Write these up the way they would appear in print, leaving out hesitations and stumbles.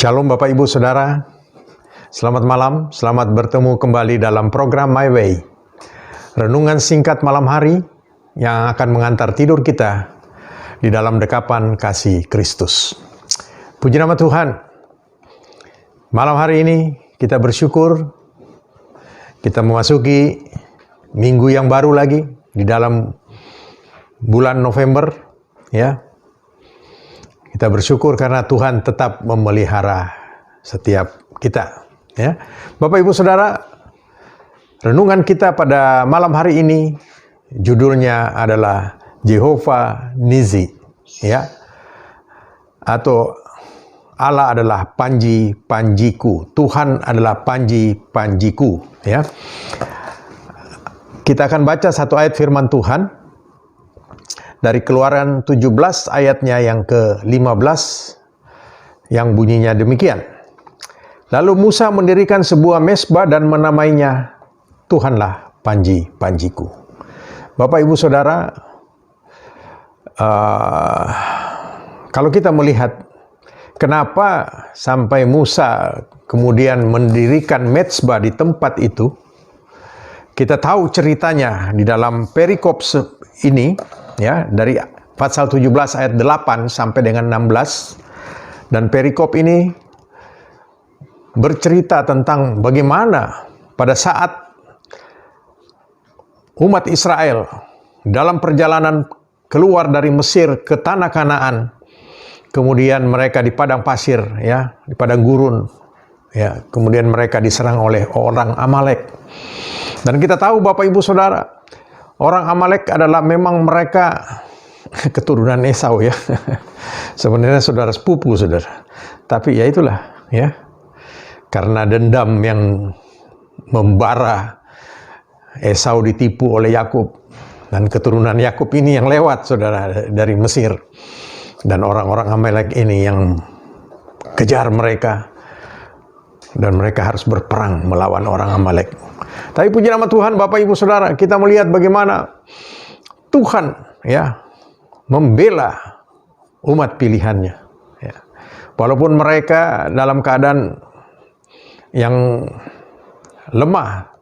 Shalom Bapak Ibu Saudara, selamat malam, selamat bertemu kembali dalam program My Way. Renungan singkat malam hari yang akan mengantar tidur kita di dalam dekapan kasih Kristus. Puji nama Tuhan, malam hari ini kita bersyukur, kita memasuki minggu yang baru lagi di dalam bulan November, ya. Kita bersyukur karena Tuhan tetap memelihara setiap kita. Ya. Bapak Ibu Saudara, renungan kita pada malam hari ini judulnya adalah Jehovah Nizi, ya, atau Allah adalah panji-panjiku. Tuhan adalah panji-panjiku. Ya. Kita akan baca satu ayat firman Tuhan dari Keluaran 17 ayatnya yang ke-15 yang bunyinya demikian. Lalu Musa mendirikan sebuah mezbah dan menamainya Tuhanlah panji-panjiku. Bapak Ibu Saudara, kalau kita melihat kenapa sampai Musa kemudian mendirikan mezbah di tempat itu, kita tahu ceritanya di dalam perikop ini, ya, dari pasal 17 ayat 8 sampai dengan 16. Dan perikop ini bercerita tentang bagaimana pada saat umat Israel dalam perjalanan keluar dari Mesir ke tanah Kanaan, kemudian mereka di padang pasir, ya, di padang gurun, ya, kemudian mereka diserang oleh orang Amalek. Dan kita tahu Bapak Ibu Saudara, orang Amalek adalah memang mereka keturunan Esau, ya. Sebenarnya saudara sepupu, saudara. Tapi ya itulah, ya. Karena dendam yang membara, Esau ditipu oleh Yakub. Dan keturunan Yakub ini yang lewat, saudara, dari Mesir. Dan orang-orang Amalek ini yang kejar mereka. Dan mereka harus berperang melawan orang Amalek. Tapi puji nama Tuhan, Bapak Ibu Saudara, kita melihat bagaimana Tuhan, ya, membela umat pilihannya. Ya. Walaupun mereka dalam keadaan yang lemah,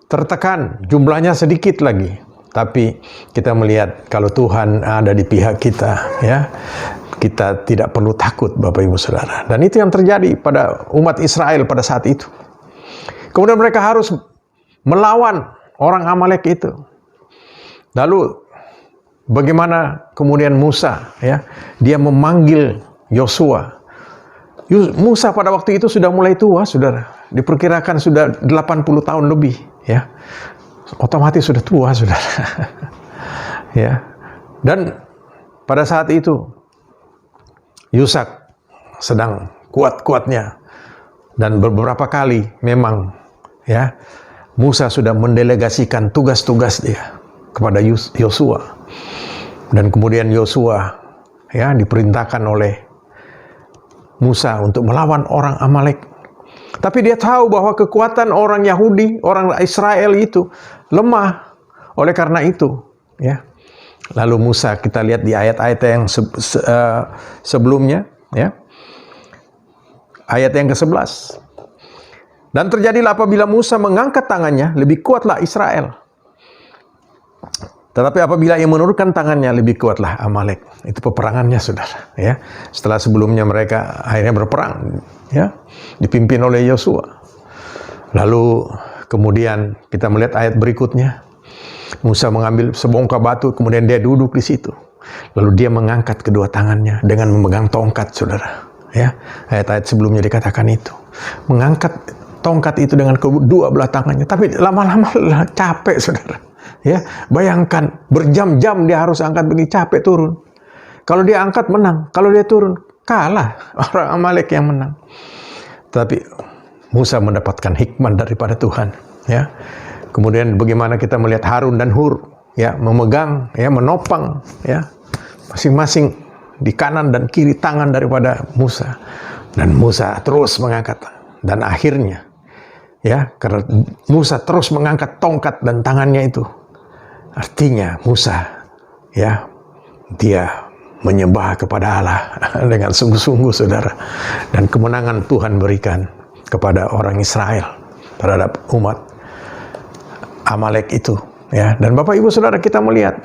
tertekan, jumlahnya sedikit lagi. Tapi kita melihat kalau Tuhan ada di pihak kita, ya, kita tidak perlu takut, Bapak Ibu Saudara. Dan itu yang terjadi pada umat Israel pada saat itu. Kemudian mereka harus melawan orang Amalek itu. Lalu bagaimana kemudian Musa, ya, dia memanggil Yosua. Musa pada waktu itu sudah mulai tua, saudara. Diperkirakan sudah 80 tahun lebih, ya. Otomatis sudah tua, saudara. Ya. Dan pada saat itu Yusak sedang kuat-kuatnya, dan beberapa kali memang, ya, Musa sudah mendelegasikan tugas-tugas dia kepada Yosua. Dan kemudian Yosua, ya, diperintahkan oleh Musa untuk melawan orang Amalek. Tapi dia tahu bahwa kekuatan orang Yahudi, orang Israel itu lemah. Oleh karena itu, ya, lalu Musa, kita lihat di ayat-ayat yang sebelumnya, ya, ayat yang ke-11. Dan terjadilah apabila Musa mengangkat tangannya, lebih kuatlah Israel. Tetapi apabila ia menurunkan tangannya, lebih kuatlah Amalek. Itu peperangannya, saudara. Ya. Setelah sebelumnya mereka akhirnya berperang, ya, dipimpin oleh Yosua. Lalu kemudian kita melihat ayat berikutnya. Musa mengambil sebongkah batu, kemudian dia duduk di situ. Lalu dia mengangkat kedua tangannya dengan memegang tongkat, saudara. Ya, ayat-ayat sebelumnya dikatakan itu. Mengangkat tongkat itu dengan kedua belah tangannya. Tapi lama-lama capek, saudara. Ya, bayangkan berjam-jam dia harus angkat begini, capek turun. Kalau dia angkat menang, kalau dia turun kalah, orang Amalek yang menang. Tapi Musa mendapatkan hikmat daripada Tuhan, ya. Kemudian bagaimana kita melihat Harun dan Hur, ya, memegang, ya, menopang, ya, masing-masing di kanan dan kiri tangan daripada Musa. Dan Musa terus mengangkat. Dan akhirnya, ya, karena Musa terus mengangkat tongkat dan tangannya itu, artinya Musa, ya, dia menyembah kepada Allah dengan sungguh-sungguh, saudara. Dan kemenangan Tuhan berikan kepada orang Israel terhadap umat Amalek itu, ya. Dan Bapak Ibu Saudara, kita melihat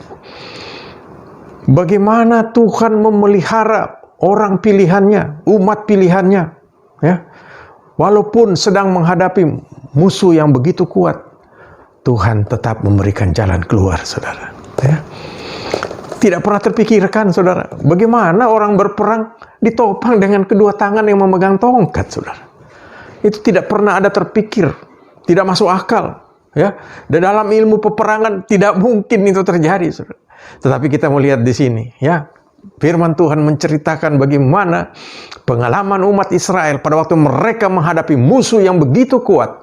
bagaimana Tuhan memelihara orang pilihannya, umat pilihannya, ya. Walaupun sedang menghadapi musuh yang begitu kuat, Tuhan tetap memberikan jalan keluar, saudara, ya. Tidak pernah terpikirkan, saudara, bagaimana orang berperang ditopang dengan kedua tangan yang memegang tongkat, saudara. Itu tidak pernah ada terpikir, tidak masuk akal, ya. Dan dalam ilmu peperangan tidak mungkin itu terjadi, saudara. Tetapi kita melihat di sini, ya, firman Tuhan menceritakan bagaimana pengalaman umat Israel pada waktu mereka menghadapi musuh yang begitu kuat,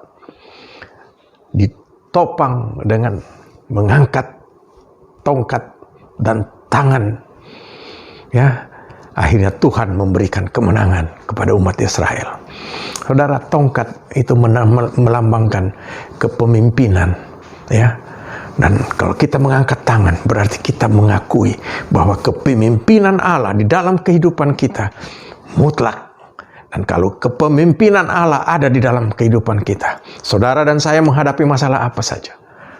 ditopang dengan mengangkat tongkat dan tangan, ya. Akhirnya Tuhan memberikan kemenangan kepada umat Israel. Saudara, tongkat itu melambangkan kepemimpinan, ya. Dan kalau kita mengangkat tangan, berarti kita mengakui bahwa kepemimpinan Allah di dalam kehidupan kita mutlak. Dan kalau kepemimpinan Allah ada di dalam kehidupan kita, saudara dan saya menghadapi masalah apa saja,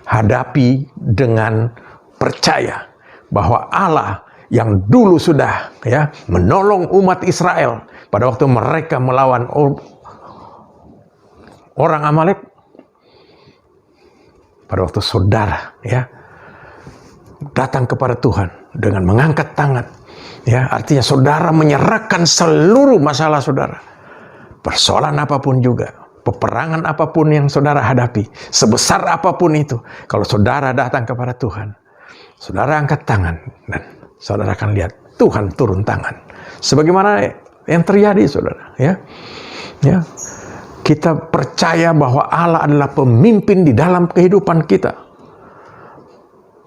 hadapi dengan percaya bahwa Allah yang dulu sudah, ya, menolong umat Israel pada waktu mereka melawan orang Amalek. Pada waktu saudara, ya, datang kepada Tuhan dengan mengangkat tangan, ya, artinya saudara menyerahkan seluruh masalah saudara, persoalan apapun juga, peperangan apapun yang saudara hadapi, sebesar apapun itu, kalau saudara datang kepada Tuhan, saudara angkat tangan dan saudara akan lihat Tuhan turun tangan. Sebagaimana yang terjadi, saudara, ya. Ya. Kita percaya bahwa Allah adalah pemimpin di dalam kehidupan kita.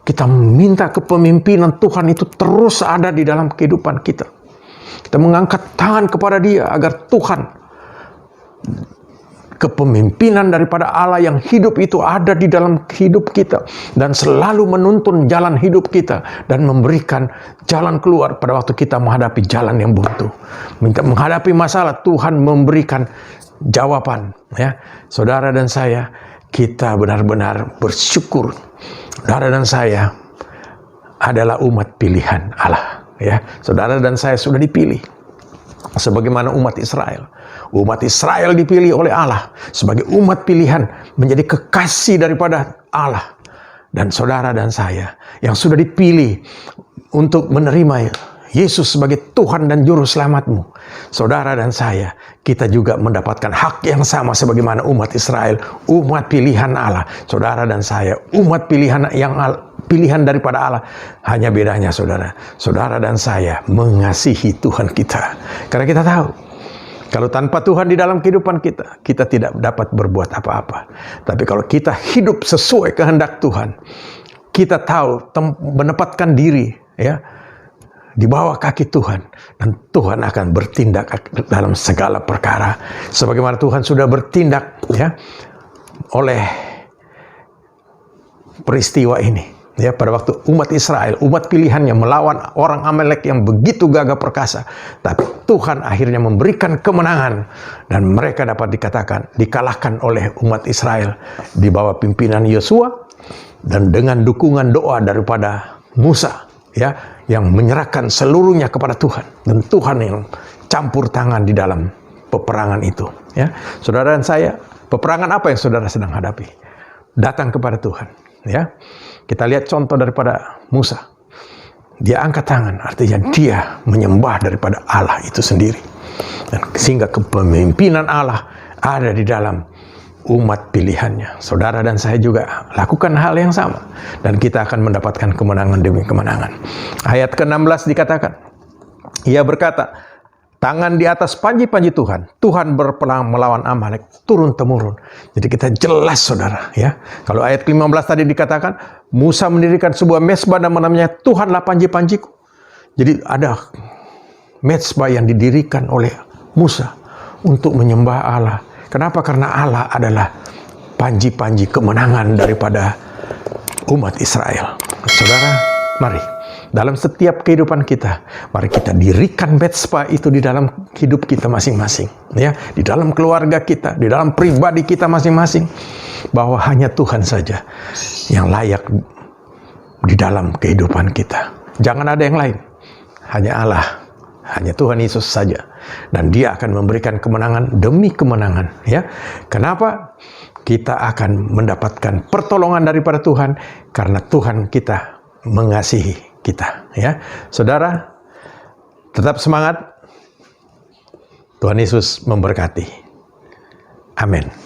Kita minta kepemimpinan Tuhan itu terus ada di dalam kehidupan kita. Kita mengangkat tangan kepada Dia agar Tuhan, kepemimpinan daripada Allah yang hidup itu ada di dalam hidup kita dan selalu menuntun jalan hidup kita dan memberikan jalan keluar pada waktu kita menghadapi jalan yang buntu. Menghadapi masalah, Tuhan memberikan jawaban, ya. Saudara dan saya, kita benar-benar bersyukur. Saudara dan saya adalah umat pilihan Allah, ya. Saudara dan saya sudah dipilih sebagaimana umat Israel. Umat Israel dipilih oleh Allah sebagai umat pilihan, menjadi kekasih daripada Allah. Dan saudara dan saya yang sudah dipilih untuk menerima Yesus sebagai Tuhan dan Juru Selamatmu, saudara dan saya, kita juga mendapatkan hak yang sama sebagaimana umat Israel, umat pilihan Allah. Saudara dan saya, umat pilihan pilihan daripada Allah. Hanya bedanya, saudara, saudara dan saya mengasihi Tuhan kita. Karena kita tahu, kalau tanpa Tuhan di dalam kehidupan kita, kita tidak dapat berbuat apa-apa. Tapi kalau kita hidup sesuai kehendak Tuhan, kita tahu menempatkan diri, ya, di bawah kaki Tuhan, dan Tuhan akan bertindak dalam segala perkara sebagaimana Tuhan sudah bertindak, ya, oleh peristiwa ini, ya, pada waktu umat Israel, umat pilihannya melawan orang Amalek yang begitu gagah perkasa, tapi Tuhan akhirnya memberikan kemenangan dan mereka dapat dikatakan dikalahkan oleh umat Israel di bawah pimpinan Yosua dan dengan dukungan doa daripada Musa, ya, yang menyerahkan seluruhnya kepada Tuhan, dan Tuhan yang campur tangan di dalam peperangan itu, ya. Saudara dan saya, peperangan apa yang saudara sedang hadapi? Datang kepada Tuhan, ya. Kita lihat contoh daripada Musa. Dia angkat tangan, artinya dia menyembah daripada Allah itu sendiri, dan sehingga kepemimpinan Allah ada di dalam umat pilihannya. Saudara dan saya juga lakukan hal yang sama, dan kita akan mendapatkan kemenangan demi kemenangan. Ayat ke-16 dikatakan, ia berkata, tangan di atas panji-panji Tuhan, Tuhan berperang melawan Amalek turun-temurun. Jadi kita jelas, saudara, ya. Kalau ayat ke-15 tadi dikatakan, Musa mendirikan sebuah mezbah dan namanya Tuhanlah panji-panjiku. Jadi ada mezbah yang didirikan oleh Musa untuk menyembah Allah. Kenapa? Karena Allah adalah panji-panji kemenangan daripada umat Israel. Saudara, mari dalam setiap kehidupan kita. Mari kita dirikan mezbah itu di dalam hidup kita masing-masing, ya, di dalam keluarga kita, di dalam pribadi kita masing-masing, bahwa hanya Tuhan saja yang layak di dalam kehidupan kita. Jangan ada yang lain, hanya Allah, hanya Tuhan Yesus saja, dan Dia akan memberikan kemenangan demi kemenangan, ya. Kenapa? Kita akan mendapatkan pertolongan daripada Tuhan karena Tuhan kita mengasihi kita, ya. Saudara, tetap semangat. Tuhan Yesus memberkati. Amin.